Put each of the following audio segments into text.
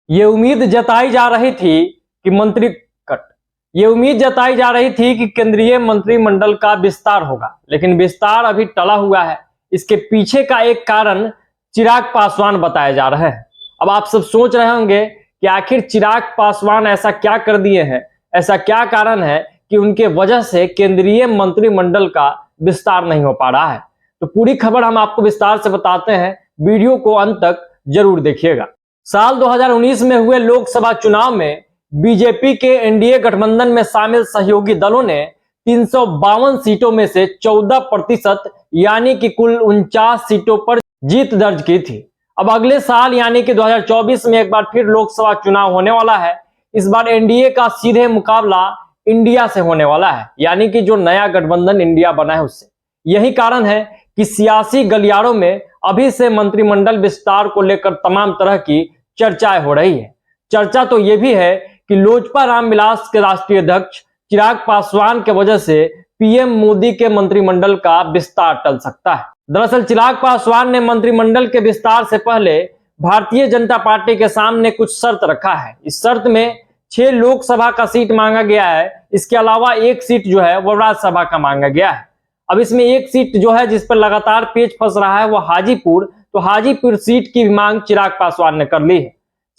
ये उम्मीद जताई जा रही थी कि केंद्रीय मंत्रिमंडल का विस्तार होगा, लेकिन विस्तार अभी टला हुआ है। इसके पीछे का एक कारण चिराग पासवान बताया जा रहा है। अब आप सब सोच रहे होंगे कि आखिर चिराग पासवान ऐसा क्या कर दिए हैं, ऐसा क्या कारण है कि उनके वजह से केंद्रीय मंत्रिमंडल का विस्तार नहीं हो पा रहा है। तो पूरी खबर हम आपको विस्तार से बताते हैं, वीडियो को अंत तक जरूर देखिएगा। साल 2019 में हुए लोकसभा चुनाव में बीजेपी के एनडीए गठबंधन में शामिल सहयोगी दलों ने 352 सीटों में से 14% यानी कि कुल 49 सीटों पर जीत दर्ज की थी। अब अगले साल यानी कि 2024 में एक बार फिर लोकसभा चुनाव होने वाला है। इस बार एनडीए का सीधे मुकाबला इंडिया से होने वाला है, यानी कि जो नया गठबंधन इंडिया बना है उससे। यही कारण है कि सियासी गलियारों में अभी से मंत्रिमंडल विस्तार को लेकर तमाम तरह की चर्चाएं हो रही है। चर्चा तो यह भी है कि लोजपा रामविलास के राष्ट्रीय अध्यक्ष चिराग पासवान के वजह से पीएम मोदी के मंत्रिमंडल का विस्तार टल सकता है। दरअसल चिराग पासवान ने मंत्रिमंडल के विस्तार से पहले भारतीय जनता पार्टी के सामने कुछ शर्त रखा है। इस शर्त में 6 लोकसभा का सीट मांगा गया है। इसके अलावा एक सीट जो है वो राज्यसभा का मांगा गया है। अब इसमें एक सीट जो है जिस पर लगातार पेच फंस रहा है वो हाजीपुर, तो हाजीपुर सीट की मांग चिराग पासवान ने कर ली है।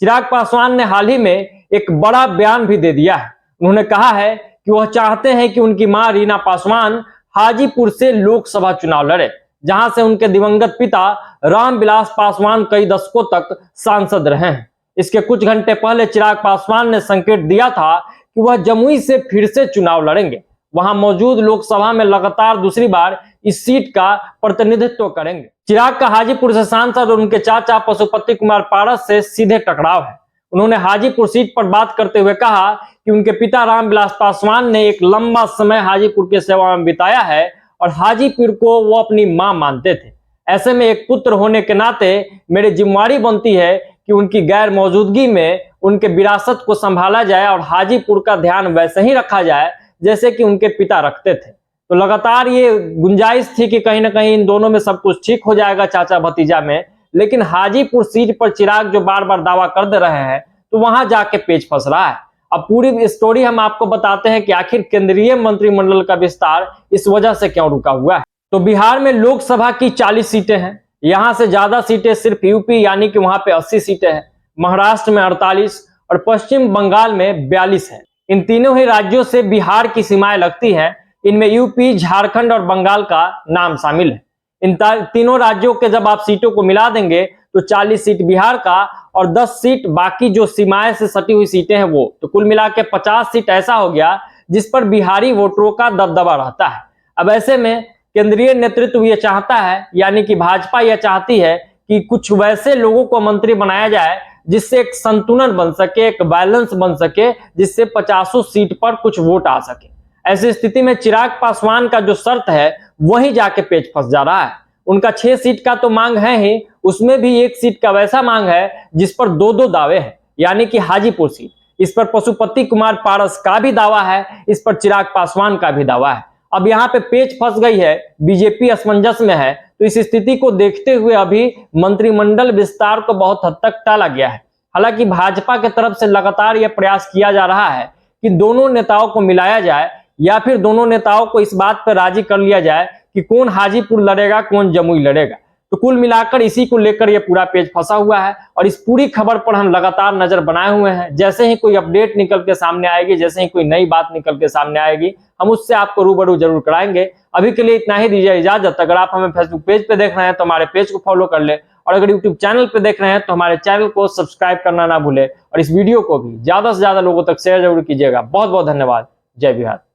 चिराग पासवान ने हाल ही में एक बड़ा बयान भी दे दिया है। उन्होंने कहा है कि वह चाहते हैं कि उनकी मां रीना पासवान हाजीपुर से लोकसभा चुनाव लड़े, जहां से उनके दिवंगत पिता रामविलास पासवान कई दशकों तक सांसद रहे हैं। इसके कुछ घंटे पहले चिराग पासवान ने संकेत दिया था कि वह जमुई से फिर से चुनाव लड़ेंगे, वहां मौजूद लोकसभा में लगातार दूसरी बार इस सीट का प्रतिनिधित्व करेंगे। चिराग का हाजीपुर से सांसद और उनके चाचा पशुपति कुमार पारस से सीधे टकराव है। उन्होंने हाजीपुर सीट पर बात करते हुए कहा कि उनके पिता रामविलास पासवान ने एक लंबा समय हाजीपुर की सेवा में बिताया है और हाजीपुर को वो अपनी मां मानते थे। ऐसे में एक पुत्र होने के नाते मेरी जिम्मेवारी बनती है कि उनकी गैर मौजूदगी में उनके विरासत को संभाला जाए और हाजीपुर का ध्यान वैसे ही रखा जाए जैसे कि उनके पिता रखते थे। तो लगातार ये गुंजाइश थी कि कहीं ना कहीं इन दोनों में सब कुछ ठीक हो जाएगा चाचा भतीजा में, लेकिन हाजीपुर सीट पर चिराग जो बार बार दावा कर दे रहे हैं तो वहां जाके पेच फंस रहा है। अब पूरी स्टोरी हम आपको बताते हैं कि आखिर केंद्रीय मंत्रिमंडल का विस्तार इस वजह से क्यों रुका हुआ है। तो बिहार में लोकसभा की 40 सीटें हैं, यहां से ज्यादा सीटें सिर्फ यूपी यानी कि वहां पे 80 सीटें हैं, महाराष्ट्र में 48 और पश्चिम बंगाल में 42 है। इन तीनों ही राज्यों से बिहार की सीमाएं लगती हैं। इनमें यूपी, झारखंड और बंगाल का नाम शामिल है। इन तीनों राज्यों के जब आप सीटों को मिला देंगे तो 40 सीट बिहार का और 10 सीट बाकी जो सीमाएं से सटी हुई सीटें हैं वो, तो कुल मिला के 50 सीट ऐसा हो गया जिस पर बिहारी वोटरों का दबदबा रहता है। अब ऐसे में केंद्रीय नेतृत्व ये चाहता है, यानी कि भाजपा यह चाहती है कि कुछ वैसे लोगों को मंत्री बनाया जाए जिससे एक संतुलन बन सके, एक बैलेंस बन सके, जिससे 50 सीट पर कुछ वोट आ सके। ऐसी स्थिति में चिराग पासवान का जो शर्त है वही जाके पेच फंस जा रहा है। उनका 6 सीट का तो मांग है ही, उसमें भी एक सीट का वैसा मांग है जिस पर 2-2 दावे हैं, यानी कि हाजीपुर सीट, इस पर पशुपति कुमार पारस का भी दावा है, इस पर चिराग पासवान का भी दावा है। अब यहाँ पे पेच फंस गई है, बीजेपी असमंजस में है। तो इस स्थिति को देखते हुए अभी मंत्रिमंडल विस्तार को बहुत हद तक टाला गया है। हालांकि भाजपा की तरफ से लगातार यह प्रयास किया जा रहा है कि दोनों नेताओं को मिलाया जाए या फिर दोनों नेताओं को इस बात पर राजी कर लिया जाए कि कौन हाजीपुर लड़ेगा, कौन जमुई लड़ेगा। तो कुल मिलाकर इसी को लेकर यह पूरा पेज फंसा हुआ है और इस पूरी खबर पर हम लगातार नजर बनाए हुए हैं। जैसे ही कोई अपडेट निकल के सामने आएगी, जैसे ही कोई नई बात निकल के सामने आएगी, हम उससे आपको रूबरू जरूर कराएंगे। अभी के लिए इतना ही, दीजिए इजाजत। अगर आप हमें फेसबुक पेज पे देख रहे हैं तो हमारे पेज को फॉलो कर ले, और अगर यूट्यूब चैनल पे देख रहे हैं तो हमारे चैनल को सब्सक्राइब करना ना भूले, और इस वीडियो को भी ज्यादा से ज्यादा लोगों तक शेयर जरूर कीजिएगा। बहुत बहुत धन्यवाद। जय बिहार।